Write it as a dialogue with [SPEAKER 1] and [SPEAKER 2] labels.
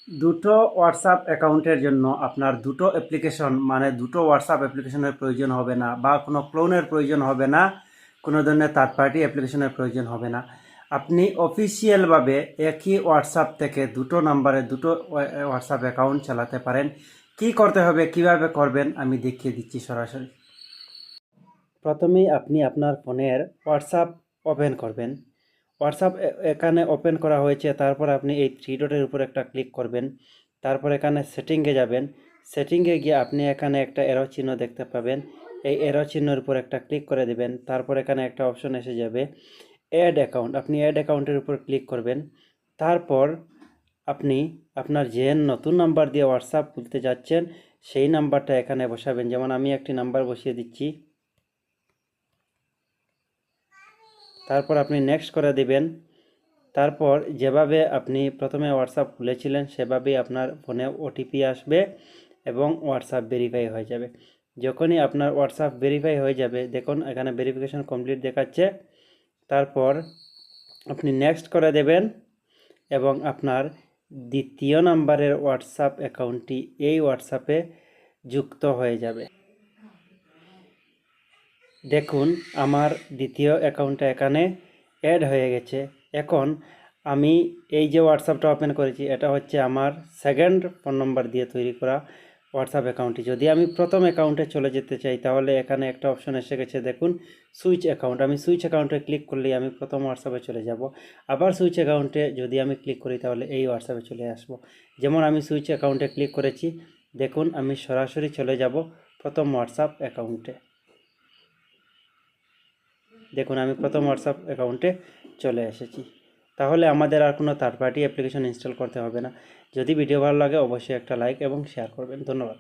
[SPEAKER 1] দুটো হোয়াটসঅ্যাপ অ্যাকাউন্টের জন্য আপনার দুটো অ্যাপ্লিকেশন মানে দুটো হোয়াটসঅ্যাপ অ্যাপ্লিকেশনের প্রয়োজন হবে না, বা কোনো ক্লোনের প্রয়োজন হবে না, কোনো ধরনের থার্ড পার্টি অ্যাপ্লিকেশনের প্রয়োজন হবে না। আপনি অফিসিয়ালভাবে একই হোয়াটসঅ্যাপ থেকে দুটো নাম্বারে দুটো হোয়াটসঅ্যাপ অ্যাকাউন্ট চালাতে পারেন। কি করতে হবে, কিভাবে করবেন আমি দেখিয়ে দিচ্ছি সরাসরি। প্রথমেই আপনি আপনার ফোনের হোয়াটসঅ্যাপ ওপেন করবেন। হোয়াটসঅ্যাপ এখানে ওপেন করা হয়েছে, তারপর আপনি এই থ্রি ডটের উপর একটা ক্লিক করবেন। তারপর এখানে সেটিংয়ে যাবেন। সেটিংয়ে গিয়ে আপনি এখানে একটা এরো চিহ্ন দেখতে পাবেন। এই এরো চিহ্নের উপর একটা ক্লিক করে দেবেন। তারপর এখানে একটা অপশন এসে যাবে অ্যাড অ্যাকাউন্ট, আপনি অ্যাড অ্যাকাউন্টের উপর ক্লিক করবেন। তারপর আপনি আপনার যে নতুন নাম্বার দিয়ে হোয়াটসঅ্যাপ খুলতে যাচ্ছেন সেই নাম্বারটা এখানে বসাবেন। যেমন আমি একটি নাম্বার বসিয়ে দিচ্ছি, তারপর আপনি নেক্সট করে দিবেন। তারপর যেভাবে আপনি প্রথমে হোয়াটসঅ্যাপ খুলেছিলেন সেভাবেই আপনার ফোনে ওটিপি আসবে এবং হোয়াটসঅ্যাপ ভেরিফাই হয়ে যাবে। যখনই আপনার হোয়াটসঅ্যাপ ভেরিফাই হয়ে যাবে, দেখুন এখানে ভেরিফিকেশন কমপ্লিট দেখাচ্ছে। তারপর আপনি নেক্সট করে দেবেন এবং আপনার দ্বিতীয় নাম্বারের হোয়াটসঅ্যাপ অ্যাকাউন্টটি এই হোয়াটসঅ্যাপে যুক্ত হয়ে যাবে। দেখুন আমার দ্বিতীয় অ্যাকাউন্টটা এখানে অ্যাড হয়ে গেছে। এখন আমি এই যে হোয়াটসঅ্যাপটা ওপেন করেছি এটা হচ্ছে আমার সেকেন্ড ফোন নম্বর দিয়ে তৈরি করা হোয়াটসঅ্যাপ অ্যাকাউন্টটি। যদি আমি প্রথম অ্যাকাউন্টে চলে যেতে চাই তাহলে এখানে একটা অপশন এসে গেছে, দেখুন সুইচ অ্যাকাউন্ট। আমি সুইচ অ্যাকাউন্টে ক্লিক করলেই আমি প্রথম হোয়াটসঅ্যাপে চলে যাব। আবার সুইচ অ্যাকাউন্টে যদি আমি ক্লিক করি তাহলে এই হোয়াটসঅ্যাপে চলে আসব। যেমন আমি সুইচ অ্যাকাউন্টে ক্লিক করেছি, দেখুন আমি সরাসরি চলে যাব প্রথম হোয়াটসঅ্যাপ অ্যাকাউন্টে। দেখুন আমি প্রথম হোয়াটসঅ্যাপ অ্যাকাউন্টে চলে এসেছি। তাহলে আমাদের আর কোনো থার্ড পার্টি অ্যাপ্লিকেশন ইনস্টল করতে হবে না। যদি ভিডিও ভালো লাগে অবশ্যই একটা লাইক এবং শেয়ার করবেন। ধন্যবাদ।